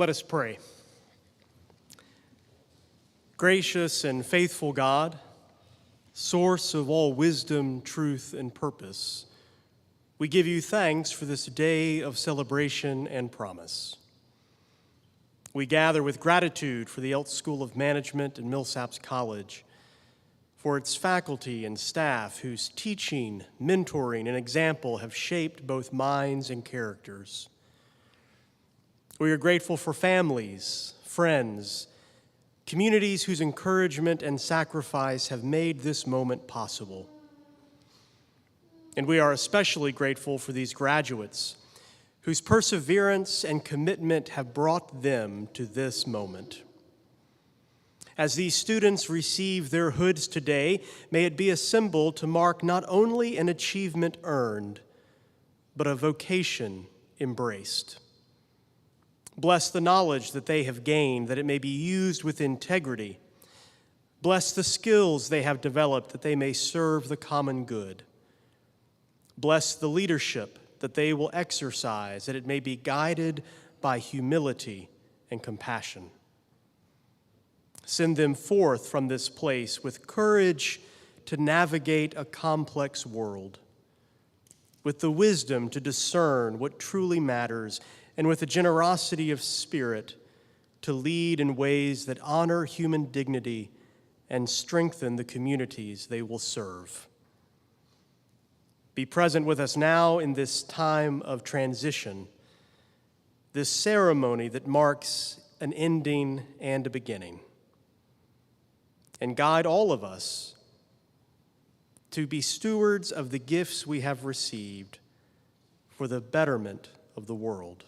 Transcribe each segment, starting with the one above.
Let us pray. Gracious and faithful God, source of all wisdom, truth, and purpose, we give you thanks for this day of celebration and promise. We gather with gratitude for the Eltz School of Management and Millsaps College, for its faculty and staff whose teaching, mentoring, and example have shaped both minds and characters. We are grateful for families, friends, communities whose encouragement and sacrifice have made this moment possible. And we are especially grateful for these graduates whose perseverance and commitment have brought them to this moment. As these students receive their hoods today, may it be a symbol to mark not only an achievement earned, but a vocation embraced. Bless the knowledge that they have gained, that it may be used with integrity. Bless the skills they have developed, that they may serve the common good. Bless the leadership that they will exercise, that it may be guided by humility and compassion. Send them forth from this place with courage to navigate a complex world, with the wisdom to discern what truly matters, and with a generosity of spirit to lead in ways that honor human dignity and strengthen the communities they will serve. Be present with us now in this time of transition, this ceremony that marks an ending and a beginning. And guide all of us to be stewards of the gifts we have received for the betterment of the world.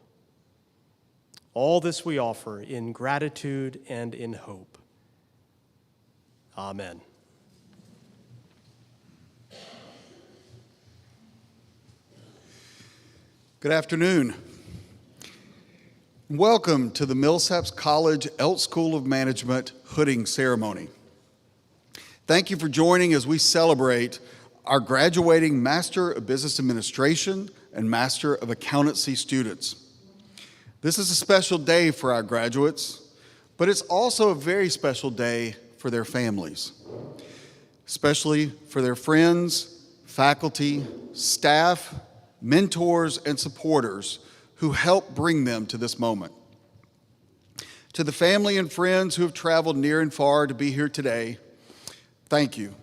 All this we offer in gratitude and in hope. Amen. Good afternoon. Welcome to the Millsaps College Eltz School of Management hooding ceremony. Thank you for joining as we celebrate our graduating Master of Business Administration and Master of Accountancy students. This is a special day for our graduates, but it's also a very special day for their families, especially for their friends, faculty, staff, mentors, and supporters who helped bring them to this moment. To the family and friends who have traveled near and far to be here today, thank you.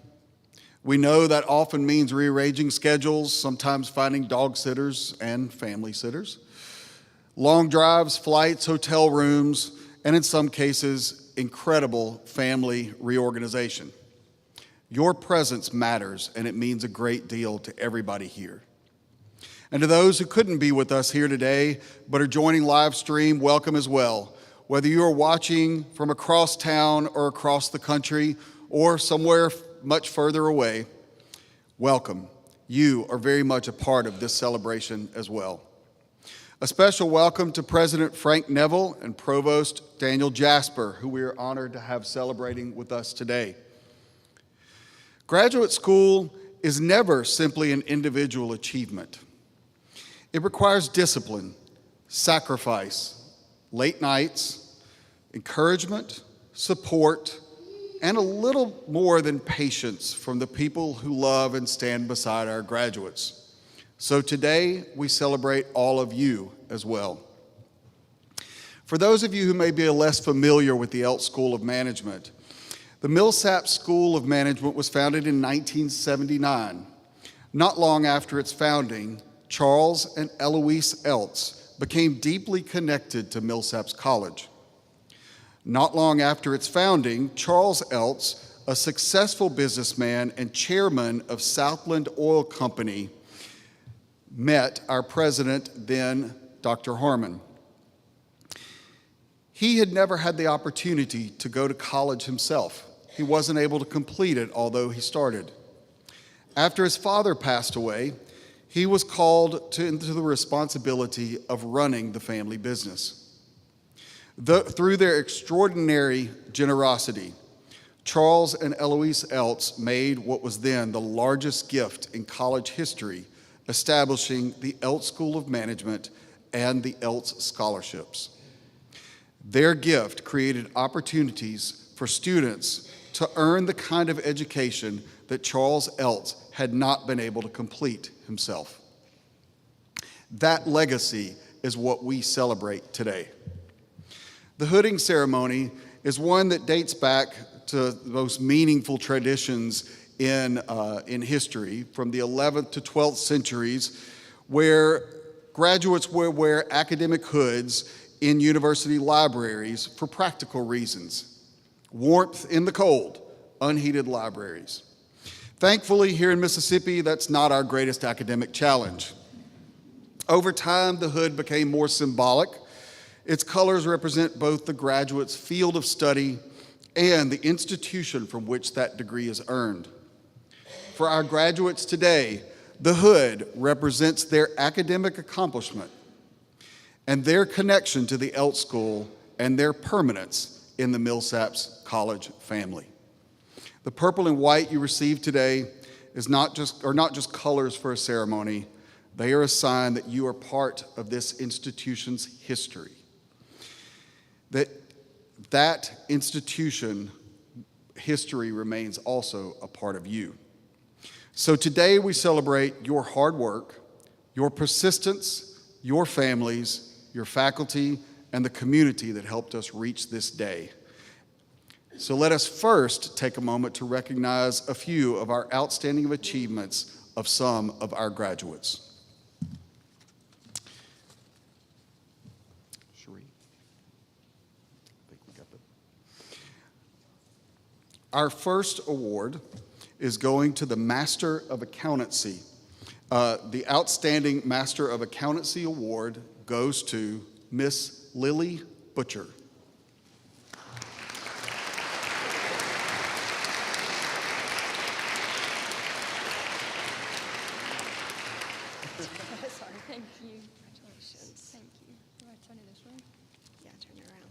We know that often means rearranging schedules, sometimes finding dog sitters and family sitters, long drives, flights, hotel rooms, and in some cases, incredible family reorganization. Your presence matters, and it means a great deal to everybody here. And to those who couldn't be with us here today, but are joining live stream, welcome as well. Whether you are watching from across town or across the country or somewhere much further away, welcome. You are very much a part of this celebration as well. A special welcome to President Frank Neville and Provost Daniel Jasper, who we are honored to have celebrating with us today. Graduate school is never simply an individual achievement. It requires discipline, sacrifice, late nights, encouragement, support, and a little more than patience from the people who love and stand beside our graduates. So today, we celebrate all of you as well. For those of you who may be less familiar with the Eltz School of Management, the Millsaps School of Management was founded in 1979. Not long after its founding, Charles and Eloise Eltz became deeply connected to Millsaps College. Not long after its founding, Charles Eltz, a successful businessman and chairman of Southland Oil Company, met our president then, Dr. Harmon. He had never had the opportunity to go to college himself. He wasn't able to complete it, although he started. After his father passed away, he was called into the responsibility of running the family business. Through their extraordinary generosity, Charles and Eloise Eltz made what was then the largest gift in college history, establishing the Eltz School of Management and the Eltz Scholarships. Their gift created opportunities for students to earn the kind of education that Charles Eltz had not been able to complete himself. That legacy is what we celebrate today. The hooding ceremony is one that dates back to the most meaningful traditions in history, from the 11th to 12th centuries, where graduates would wear academic hoods in university libraries for practical reasons. Warmth in the cold, unheated libraries. Thankfully, here in Mississippi, that's not our greatest academic challenge. Over time, the hood became more symbolic. Its colors represent both the graduate's field of study and the institution from which that degree is earned. For our graduates today, the hood represents their academic accomplishment and their connection to the Eltz School and their permanence in the Millsaps College family. The purple and white you receive today are not just colors for a ceremony. They are a sign that you are part of this institution's history. That institution history remains also a part of you. So today we celebrate your hard work, your persistence, your families, your faculty, and the community that helped us reach this day. So let us first take a moment to recognize a few of our outstanding achievements of some of our graduates. Our first award is going to the Master of Accountancy. The Outstanding Master of Accountancy Award goes to Miss Lily Butcher. Sorry, thank you. Congratulations. Thank you. Do I turn it this way? Yeah, turn it around.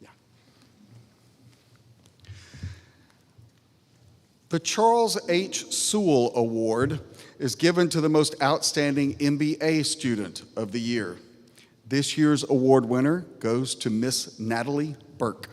Yeah. The Charles H. Sewell Award is given to the most outstanding MBA student of the year. This year's award winner goes to Miss Natalie Burke.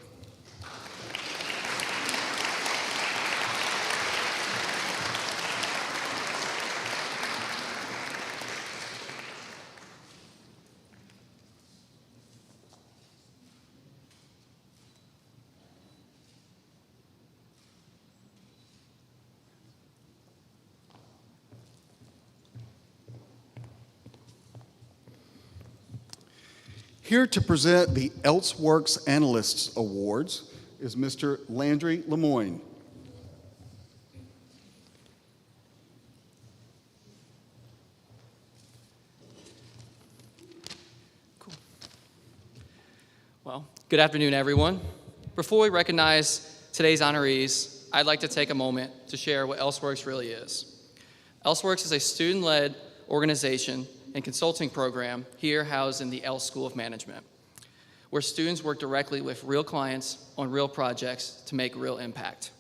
Here to present the EltzWorks Analysts Awards is Mr. Landry Lemoyne. Cool. Well, good afternoon, everyone. Before we recognize today's honorees, I'd like to take a moment to share what EltzWorks really is. EltzWorks is a student-led organization and consulting program here housed in the Eltz School of Management, where students work directly with real clients on real projects to make real impact.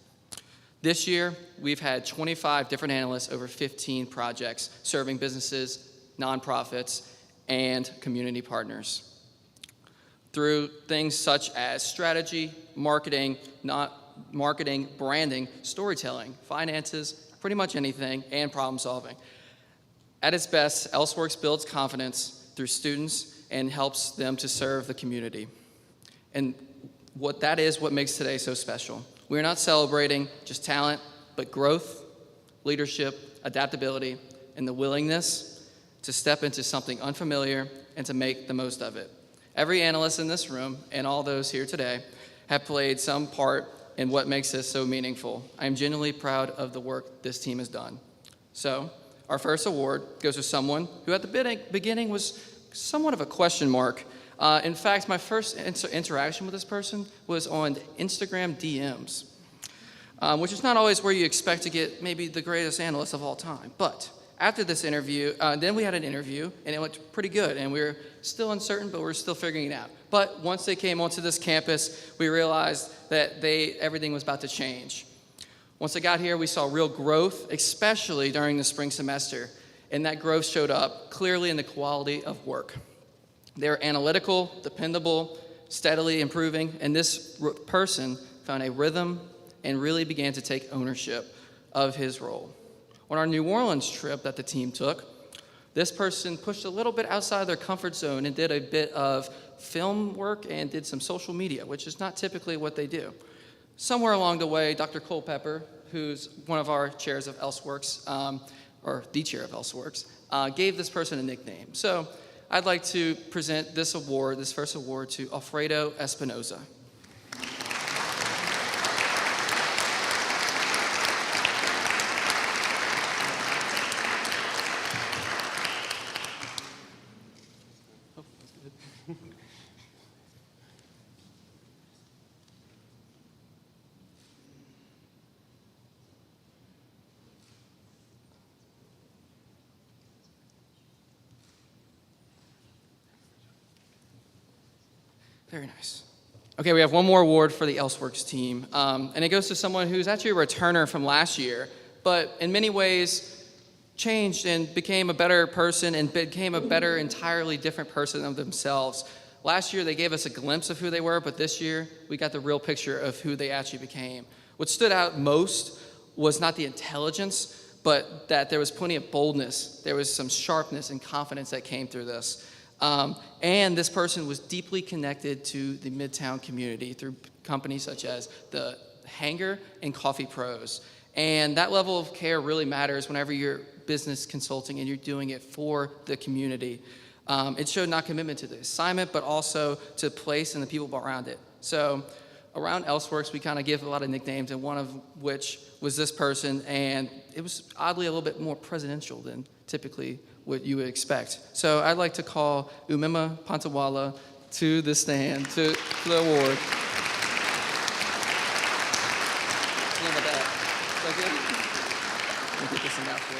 This year, we've had 25 different analysts over 15 projects serving businesses, nonprofits, and community partners. Through things such as strategy, marketing, branding, storytelling, finances, pretty much anything, and problem solving. At its best, EltzWorks builds confidence through students and helps them to serve the community. And what makes today so special. We're not celebrating just talent, but growth, leadership, adaptability, and the willingness to step into something unfamiliar and to make the most of it. Every analyst in this room and all those here today have played some part in what makes this so meaningful. I am genuinely proud of the work this team has done. So, our first award goes to someone who at the beginning was somewhat of a question mark. In fact, my first interaction with this person was on Instagram DMs, which is not always where you expect to get maybe the greatest analyst of all time. But After this interview, then we had an interview, and it went pretty good, and we were still uncertain, but we're still figuring it out. But once they came onto this campus, we realized that everything was about to change. Once they got here, we saw real growth, especially during the spring semester, and that growth showed up clearly in the quality of work. They were analytical, dependable, steadily improving, and this person found a rhythm and really began to take ownership of his role. On our New Orleans trip that the team took, this person pushed a little bit outside their comfort zone and did a bit of film work and did some social media, which is not typically what they do. Somewhere along the way, Dr. Culpepper, who's one of our chairs of ElseWorks, or the chair of ElseWorks, gave this person a nickname. So I'd like to present this award, this first award, to Alfredo Espinoza. Very nice. Okay, we have one more award for the ElseWorks team, and it goes to someone who's actually a returner from last year, but in many ways changed and became a better person and became a better, entirely different person of themselves. Last year, they gave us a glimpse of who they were, but this year, we got the real picture of who they actually became. What stood out most was not the intelligence, but that there was plenty of boldness. There was some sharpness and confidence that came through this. And this person was deeply connected to the Midtown community through companies such as the Hanger and Coffee Pros. And that level of care really matters whenever you're business consulting and you're doing it for the community. It showed not commitment to the assignment, but also to the place and the people around it. So around ElseWorks, we kind of give a lot of nicknames, and one of which was this person, and it was oddly a little bit more presidential than typically what you would expect. So I'd like to call Umema Pantawala to the stand, to the award. How about that? Is that good? We'll get this thing out for you.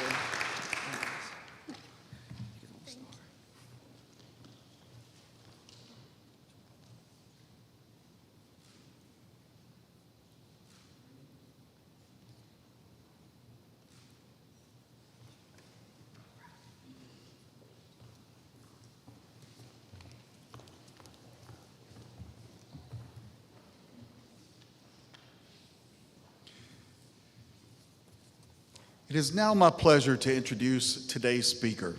It is now my pleasure to introduce today's speaker,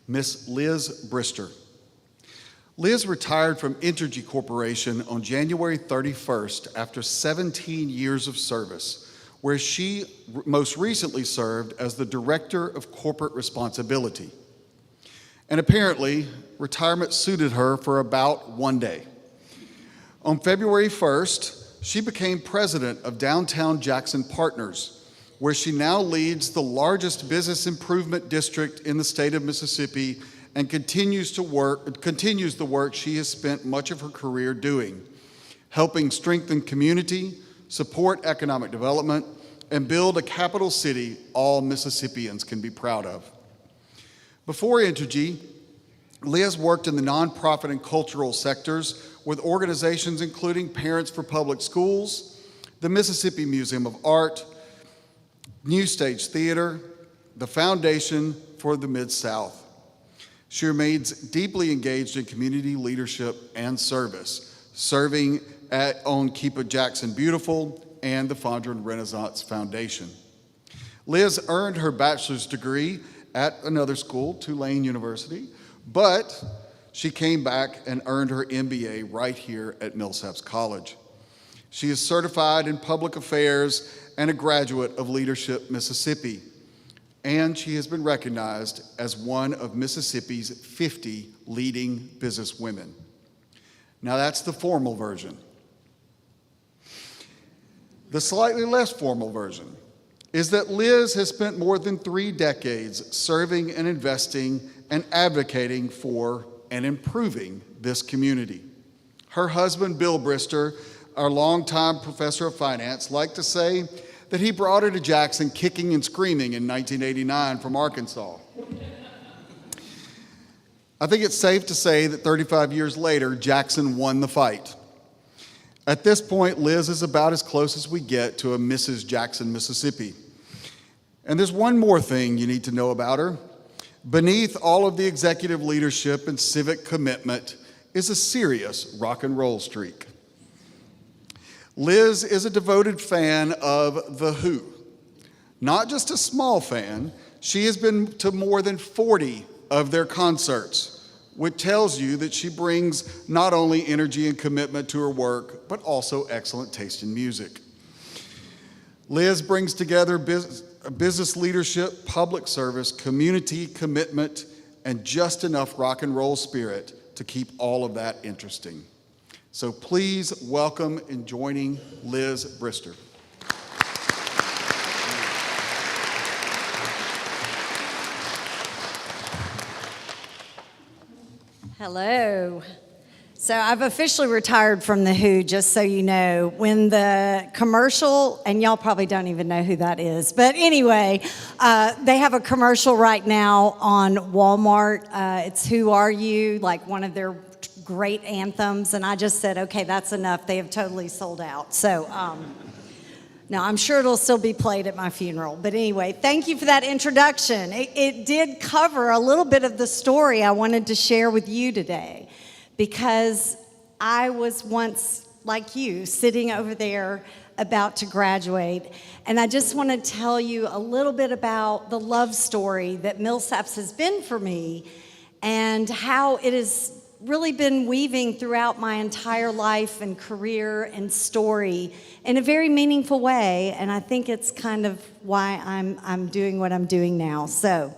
Miss Liz Brister. Liz retired from Entergy Corporation on January 31st after 17 years of service, where she most recently served as the Director of Corporate Responsibility. And apparently, retirement suited her for about one day. On February 1st, she became president of Downtown Jackson Partners, where she now leads the largest business improvement district in the state of Mississippi and continues the work she has spent much of her career doing, helping strengthen community, support economic development, and build a capital city all Mississippians can be proud of. Before Entergy, Liz worked in the nonprofit and cultural sectors with organizations including Parents for Public Schools, the Mississippi Museum of Art, New Stage Theater, the Foundation for the Mid-South. She remains deeply engaged in community leadership and service, serving on Keep It Jackson Beautiful and the Fondren Renaissance Foundation. Liz earned her bachelor's degree at another school, Tulane University, but she came back and earned her MBA right here at Millsaps College. She is certified in public affairs and a graduate of Leadership Mississippi, and she has been recognized as one of Mississippi's 50 leading business women. Now that's the formal version. The slightly less formal version is that Liz has spent more than 3 decades serving and investing and advocating for and improving this community. Her husband, Bill Brister, our longtime professor of finance, liked to say that he brought her to Jackson kicking and screaming in 1989 from Arkansas. I think it's safe to say that 35 years later, Jackson won the fight. At this point, Liz is about as close as we get to a Mrs. Jackson, Mississippi. And there's one more thing you need to know about her. Beneath all of the executive leadership and civic commitment is a serious rock and roll streak. Liz is a devoted fan of The Who. Not just a small fan, she has been to more than 40 of their concerts, which tells you that she brings not only energy and commitment to her work, but also excellent taste in music. Liz brings together business leadership, public service, community commitment, and just enough rock and roll spirit to keep all of that interesting. So please welcome and joining Liz Brister. Hello. So I've officially retired from The Who, just so you know. When the commercial, and y'all probably don't even know who that is, but anyway, they have a commercial right now on Walmart. It's Who Are You, like one of their great anthems, and I just said, okay, that's enough. They have totally sold out. So now I'm sure it'll still be played at my funeral. But anyway, thank you for that introduction. It did cover a little bit of the story I wanted to share with you today, because I was once, like you, sitting over there about to graduate, and I just want to tell you a little bit about the love story that Millsaps has been for me and how it has really been weaving throughout my entire life and career and story in a very meaningful way, and I think it's kind of why I'm doing what I'm doing now. So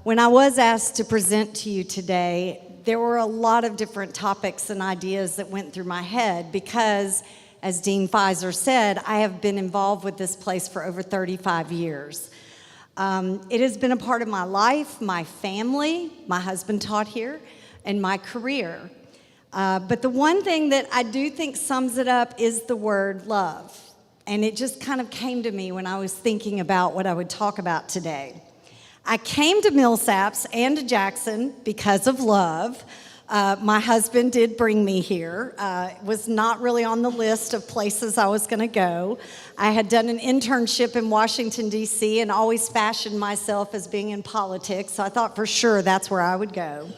when I was asked to present to you today, there were a lot of different topics and ideas that went through my head because, as Dean Pfizer said, I have been involved with this place for over 35 years. It has been a part of my life, my family, my husband taught here, and my career. But the one thing that I do think sums it up is the word love. And it just kind of came to me when I was thinking about what I would talk about today. I came to Millsaps and to Jackson because of love. My husband did bring me here. It was not really on the list of places I was going to go. I had done an internship in Washington, D.C., and always fashioned myself as being in politics, so I thought for sure that's where I would go.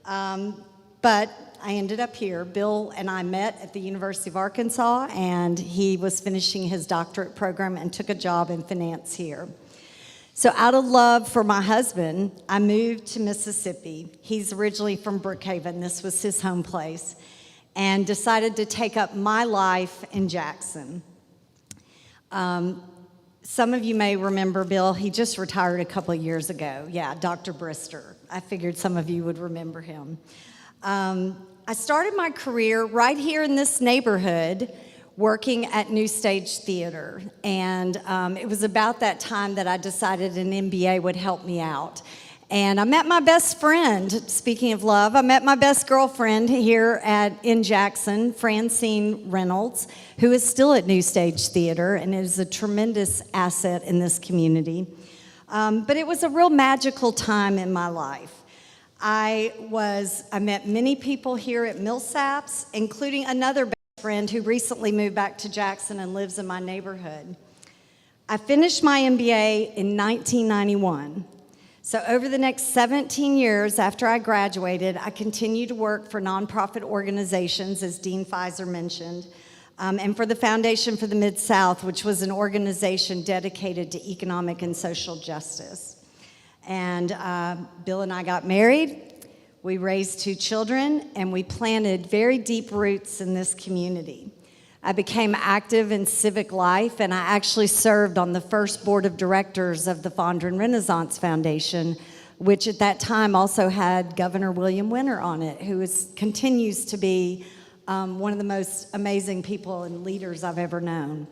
But I ended up here. Bill and I met at the University of Arkansas, and he was finishing his doctorate program and took a job in finance here. So out of love for my husband, I moved to Mississippi. He's originally from Brookhaven. This was his home place, and decided to take up my life in Jackson. Some of you may remember Bill. He just retired a couple of years ago. Yeah, Dr. Brister. I figured some of you would remember him. I started my career right here in this neighborhood working at New Stage Theater. And it was about that time that I decided an MBA would help me out. And I met my best friend, speaking of love, I met my best girlfriend here in Jackson, Francine Reynolds, who is still at New Stage Theater and is a tremendous asset in this community. But it was a real magical time in my life. I met many people here at Millsaps, including another best friend who recently moved back to Jackson and lives in my neighborhood. I finished my MBA in 1991. So over the next 17 years after I graduated, I continued to work for nonprofit organizations, as Dean Pfizer mentioned, and for the Foundation for the Mid-South, which was an organization dedicated to economic and social justice. And Bill and I got married. We raised 2 children, and we planted very deep roots in this community. I became active in civic life, and I actually served on the first board of directors of the Fondren Renaissance Foundation, which at that time also had Governor William Winter on it, who continues to be one of the most amazing people and leaders I've ever known.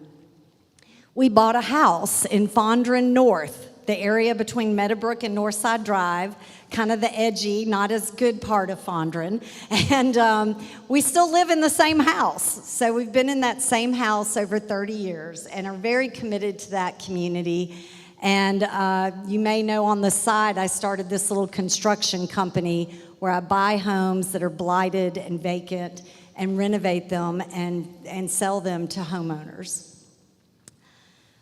We bought a house in Fondren North the area between Meadowbrook and Northside Drive, kind of the edgy, not as good part of Fondren. And we still live in the same house. So we've been in that same house over 30 years and are very committed to that community. And you may know on the side, I started this little construction company where I buy homes that are blighted and vacant and renovate them and sell them to homeowners.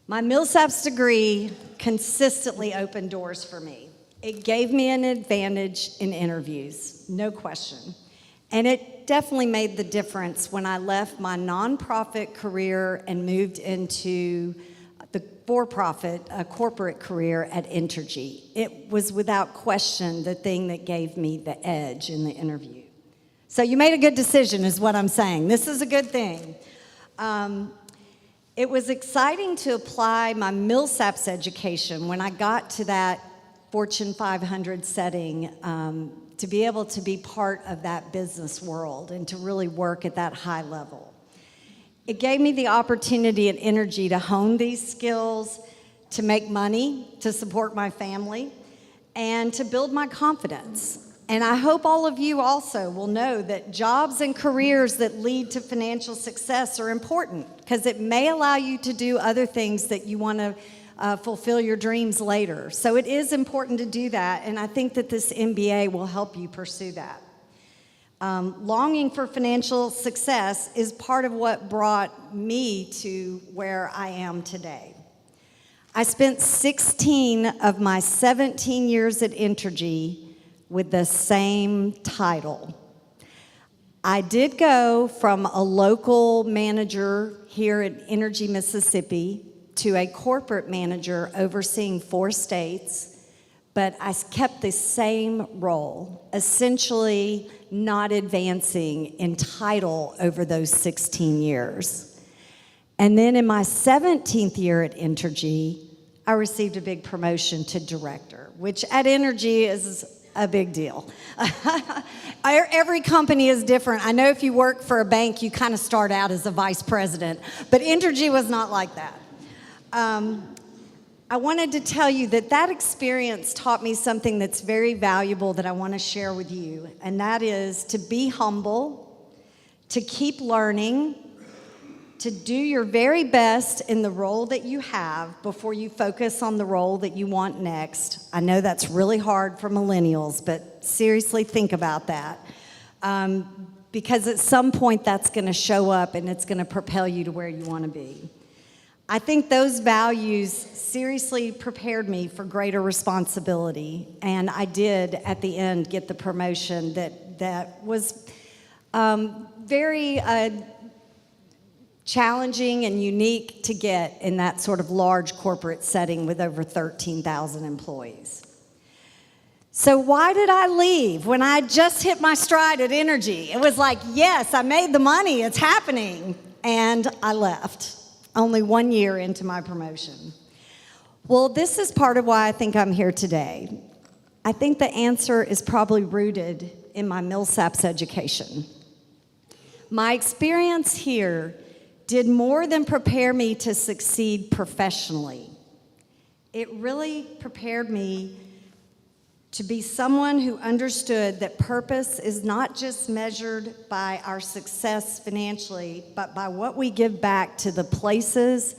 My Millsaps degree consistently opened doors for me. It gave me an advantage in interviews, no question. And it definitely made the difference when I left my nonprofit career and moved into the for-profit corporate career at Entergy. It was without question the thing that gave me the edge in the interview. So you made a good decision is what I'm saying. This is a good thing. It was exciting to apply my Millsaps education when I got to that Fortune 500 setting, to be able to be part of that business world and to really work at that high level. It gave me the opportunity and energy to hone these skills, to make money, to support my family, and to build my confidence. And I hope all of you also will know that jobs and careers that lead to financial success are important because it may allow you to do other things that you want to fulfill your dreams later. So it is important to do that, and I think that this MBA will help you pursue that. Longing for financial success is part of what brought me to where I am today. I spent 16 of my 17 years at Entergy with the same title. I did go from a local manager here at Entergy, Mississippi, to a corporate manager overseeing 4 states, but I kept the same role, essentially not advancing in title over those 16 years. And then in my 17th year at Entergy, I received a big promotion to director, which at Entergy is a big deal. Every company is different. I know if you work for a bank, you kind of start out as a vice president, but Entergy was not like that. I wanted to tell you that that experience taught me something that's very valuable that I want to share with you, and that is to be humble, to keep learning, to do your very best in the role that you have before you focus on the role that you want next. I know that's really hard for millennials, but seriously think about that. Because at some point that's going to show up and it's going to propel you to where you want to be. I think those values seriously prepared me for greater responsibility, and I did at the end get the promotion that was very challenging and unique to get in that sort of large corporate setting with over 13,000 employees. So why did I leave when I just hit my stride at Entergy? It was like, yes, I made the money, it's happening, and I left only 1 year into my promotion. Well, this is part of why I think I'm here today. I think the answer is probably rooted in my Millsaps education. My experience here did more than prepare me to succeed professionally. It really prepared me to be someone who understood that purpose is not just measured by our success financially, but by what we give back to the places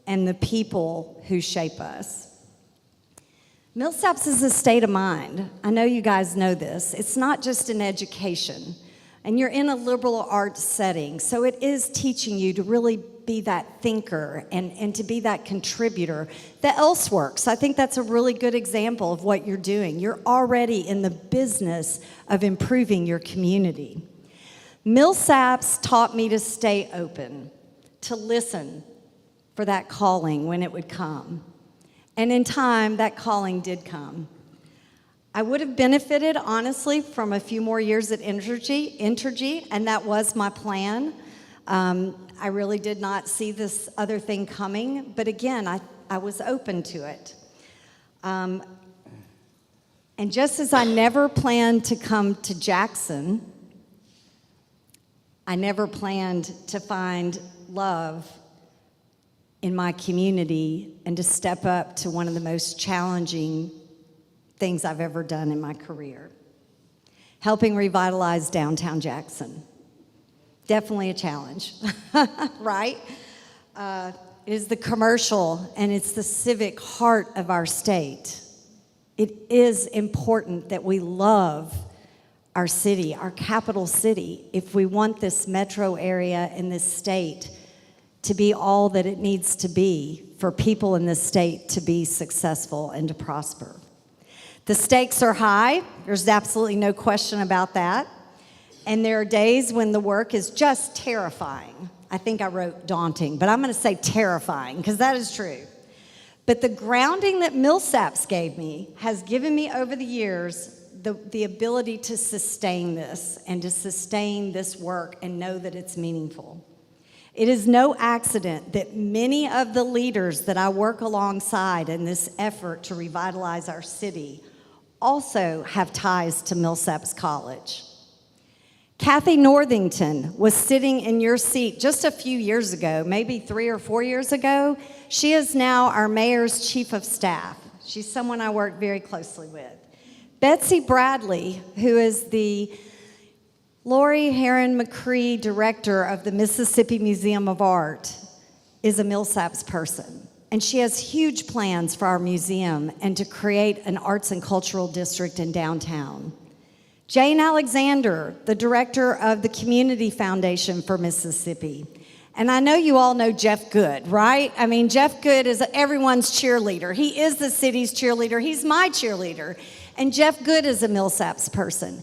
and the people who shape us. Millsaps is a state of mind. I know you guys know this. It's not just an education. And you're in a liberal arts setting, so it is teaching you to really be that thinker and to be that contributor that else works. I think that's a really good example of what you're doing. You're already in the business of improving your community. Millsaps taught me to stay open, to listen for that calling when it would come. And in time, that calling did come. I would have benefited, honestly, from a few more years at Entergy, and that was my plan. I really did not see this other thing coming, but again, I was open to it. And just as I never planned to come to Jackson, I never planned to find love in my community and to step up to one of the most challenging things I've ever done in my career. Helping revitalize downtown Jackson. Definitely a challenge, right? It is the commercial and it's the civic heart of our state. It is important that we love our city, our capital city, if we want this metro area in this state to be all that it needs to be for people in this state to be successful and to prosper. The stakes are high. There's absolutely no question about that. And there are days when the work is just terrifying. I think I wrote daunting, but I'm going to say terrifying because that is true. But the grounding that Millsaps gave me has given me over the years the ability to sustain this and to sustain this work and know that it's meaningful. It is no accident that many of the leaders that I work alongside in this effort to revitalize our city also have ties to Millsaps College. Kathy Northington was sitting in your seat just a few years ago, maybe 3 or 4 years ago. She is now our mayor's chief of staff. She's someone I work very closely with. Betsy Bradley, who is the Lori Heron McCree director of the Mississippi Museum of Art, is a Millsaps person. And she has huge plans for our museum and to create an arts and cultural district in downtown. Jane Alexander, the director of the Community Foundation for Mississippi. And I know you all know Jeff Good, right? I mean, Jeff Good is everyone's cheerleader. He is the city's cheerleader. He's my cheerleader. And Jeff Good is a Millsaps person.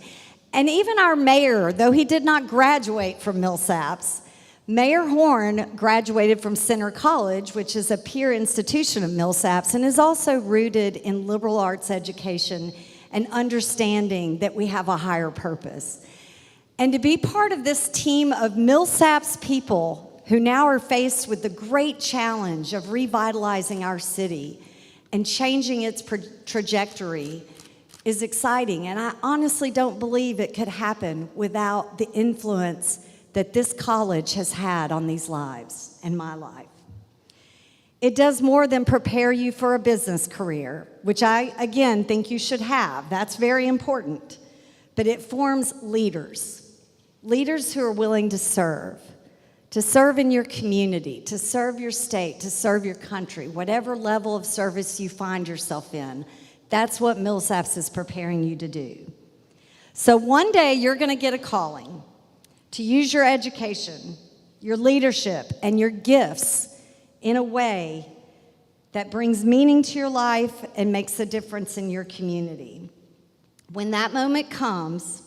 And even our mayor, though he did not graduate from Millsaps, Mayor Horn graduated from Center College, which is a peer institution of Millsaps, and is also rooted in liberal arts education and understanding that we have a higher purpose. And to be part of this team of Millsaps people who now are faced with the great challenge of revitalizing our city and changing its trajectory is exciting. And I honestly don't believe it could happen without the influence that this college has had on these lives and my life. It does more than prepare you for a business career, which I, again, think you should have. That's very important. But it forms leaders, leaders who are willing to serve in your community, to serve your state, to serve your country, whatever level of service you find yourself in. That's what Millsaps is preparing you to do. So one day you're going to get a calling to use your education, your leadership, and your gifts in a way that brings meaning to your life and makes a difference in your community. When that moment comes,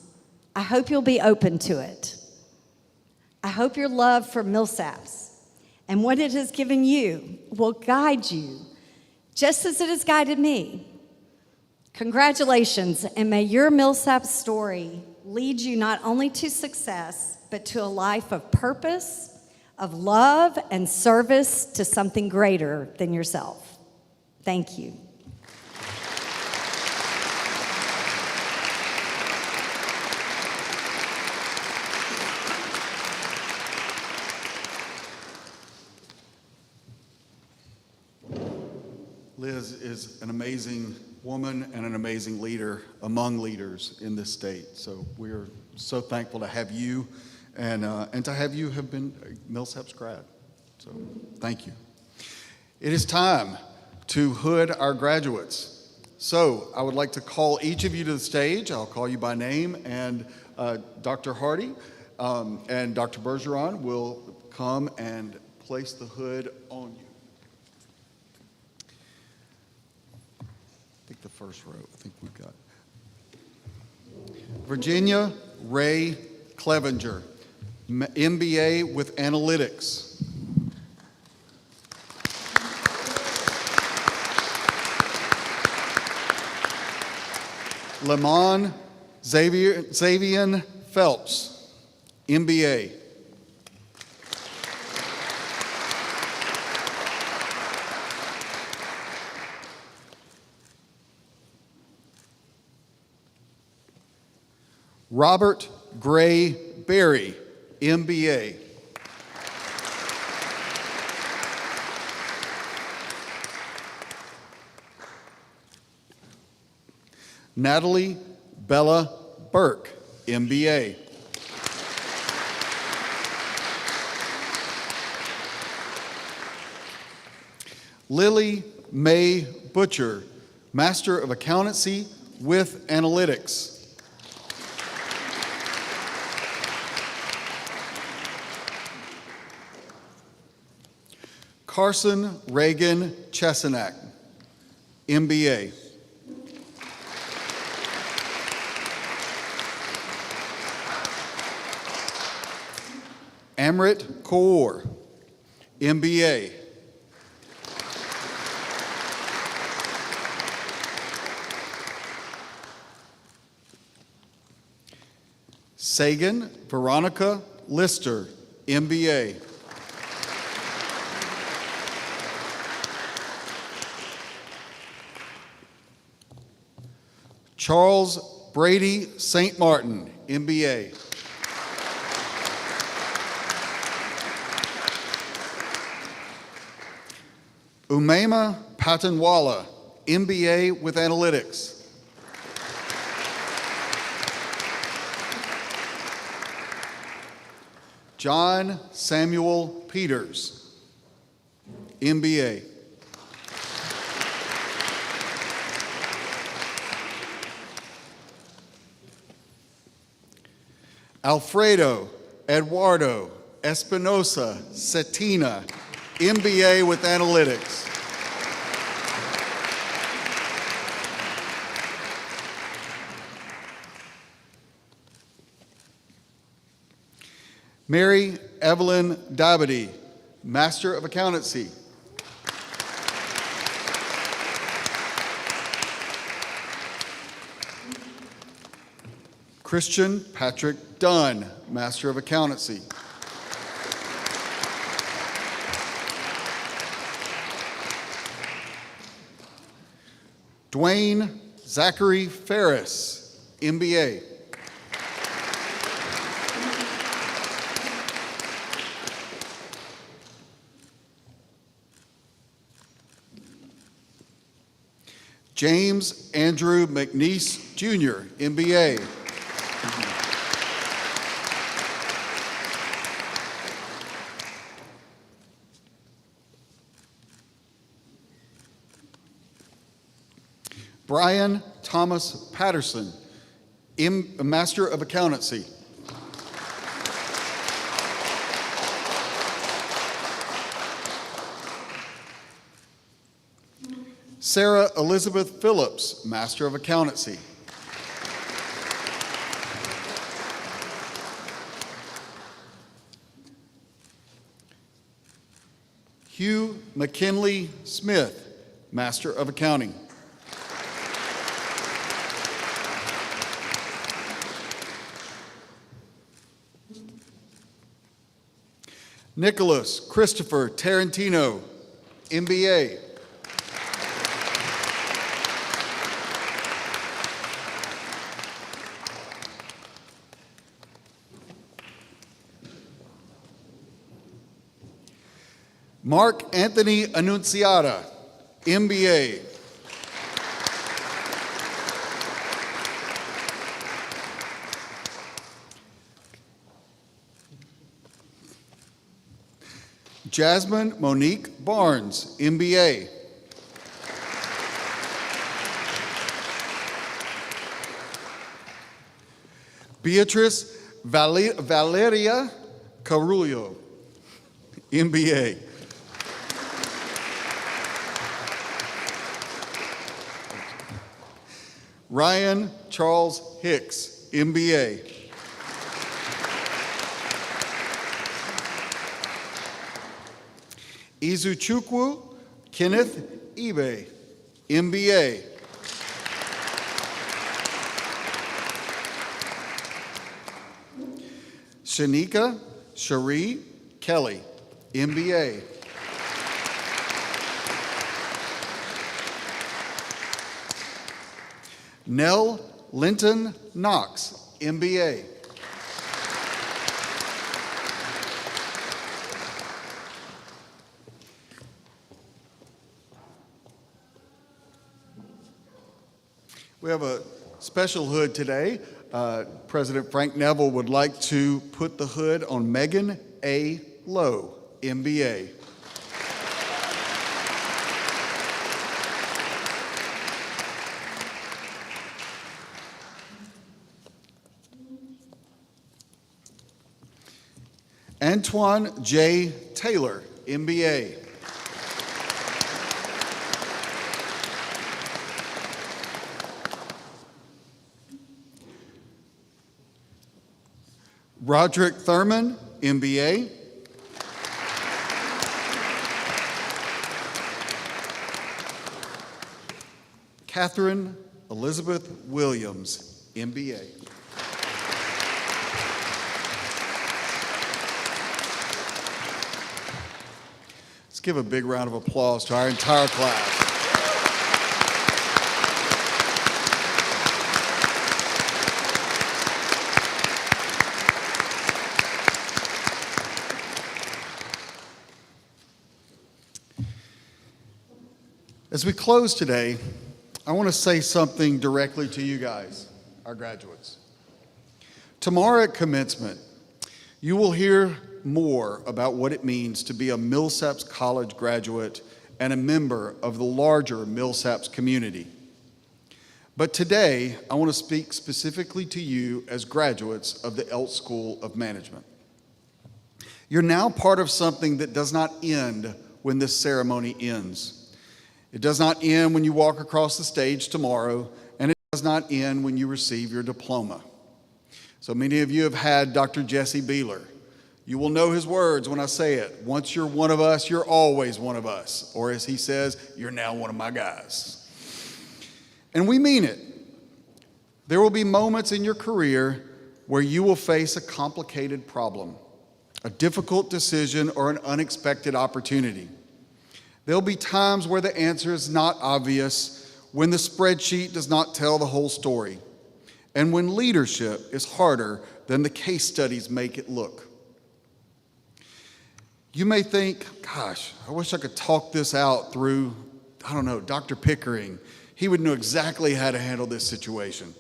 I hope you'll be open to it. I hope your love for Millsaps and what it has given you will guide you just as it has guided me. Congratulations, and may your Millsaps story lead you not only to success, but to a life of purpose, of love and service to something greater than yourself. Thank you. Liz is an amazing woman and an amazing leader among leaders in this state. So we are so thankful to have you and to have you have been a Millsaps grad. So thank you. It is time to hood our graduates. So I would like to call each of you to the stage. I'll call you by name, and Dr. Hardy and Dr. Bergeron will come and place the hood on you. I think the first row, I think we've got Virginia Ray Clevenger, MBA with Analytics. Lamon Xavier Phelps, MBA. Robert Gray Berry, MBA. Natalie Bella Burke, MBA. Lily Mae Butcher, Master of Accountancy with Analytics. Carson Reagan Chesenak, MBA. Amrit Kaur, MBA. Sagan Veronica Lister, MBA. Charles Brady St. Martin, MBA. Umaima Patanwala, MBA with Analytics. John Samuel Peters, MBA. Alfredo Eduardo Espinosa Cetina, MBA with Analytics. Mary Evelyn Dabity, Master of Accountancy. Christian Patrick Dunn, Master of Accountancy. Dwayne Zachary Ferris, MBA. James Andrew McNeese, Jr., MBA. Brian Thomas Patterson, Master of Accountancy. Sarah Elizabeth Phillips, Master of Accountancy. Hugh McKinley Smith, Master of Accounting. Nicholas Christopher Tarantino, MBA. Mark Anthony Annunziata, MBA. Jasmine Monique Barnes, MBA. Beatrice Valeria Carullo, MBA. Ryan Charles Hicks, MBA. Izuchukwu Kenneth Ibe, MBA. Shanika Cherie Kelly, MBA. Nell Linton Knox, MBA. We have a special hood today. President Frank Neville would like to put the hood on Megan A. Lowe, MBA. Antoine J. Taylor, MBA. Roderick Thurman, MBA. Catherine Elizabeth Williams, MBA. Let's give a big round of applause to our entire class. As we close today, I want to say something directly to you guys, our graduates. Tomorrow at commencement, you will hear more about what it means to be a Millsaps College graduate and a member of the larger Millsaps community. But today, I want to speak specifically to you as graduates of the Eltz School of Management. You're now part of something that does not end when this ceremony ends. It does not end when you walk across the stage tomorrow, and it does not end when you receive your diploma. So many of you have had Dr. Jesse Beeler. You will know his words when I say it. Once you're one of us, you're always one of us. Or as he says, you're now one of my guys. And we mean it. There will be moments in your career where you will face a complicated problem, a difficult decision, or an unexpected opportunity. There'll be times where the answer is not obvious, when the spreadsheet does not tell the whole story, and when leadership is harder than the case studies make it look. You may think, gosh, I wish I could talk this out through, Dr. Pickering. He would know exactly how to handle this situation.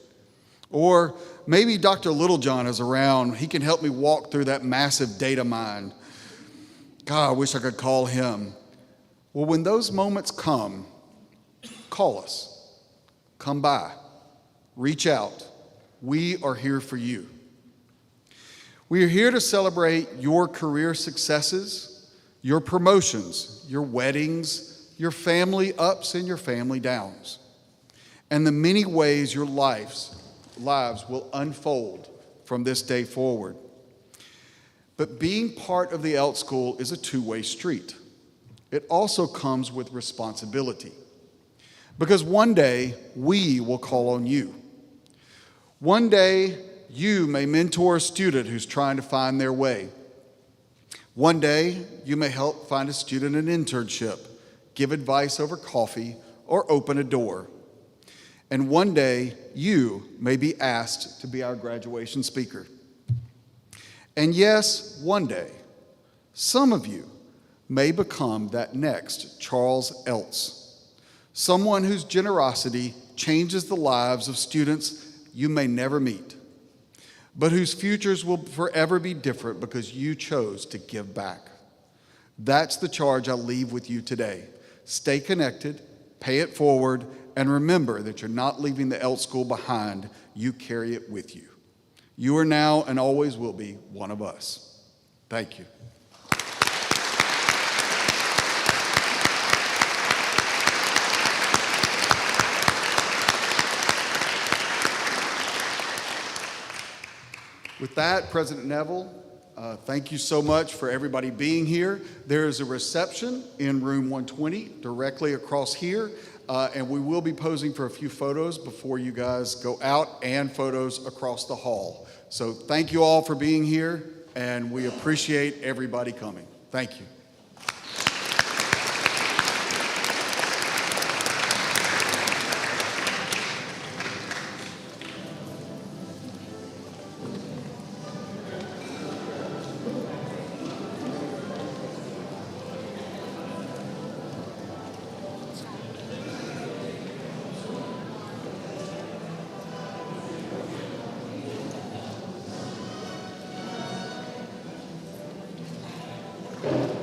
Or maybe Dr. Littlejohn is around. He can help me walk through that massive data mine. God, I wish I could call him. Well, when those moments come, call us. Come by. Reach out. We are here for you. We are here to celebrate your career successes, your promotions, your weddings, your family ups and your family downs, and the many ways your lives will unfold from this day forward. But being part of the Eltz School is a two-way street. It also comes with responsibility, because one day we will call on you. One day you may mentor a student who's trying to find their way. One day you may help find a student an internship, give advice over coffee, or open a door. And one day you may be asked to be our graduation speaker. And yes, one day, some of you may become that next Charles Eltz, someone whose generosity changes the lives of students you may never meet, but whose futures will forever be different because you chose to give back. That's the charge I leave with you today. Stay connected, pay it forward, and remember that you're not leaving the Eltz School behind. You carry it with you. You are now and always will be one of us. Thank you. With that, President Neville, thank you so much for everybody being here. There is a reception in room 120 directly across here, and we will be posing for a few photos before you guys go out and photos across the hall. So thank you all for being here, and we appreciate everybody coming. Thank you. you.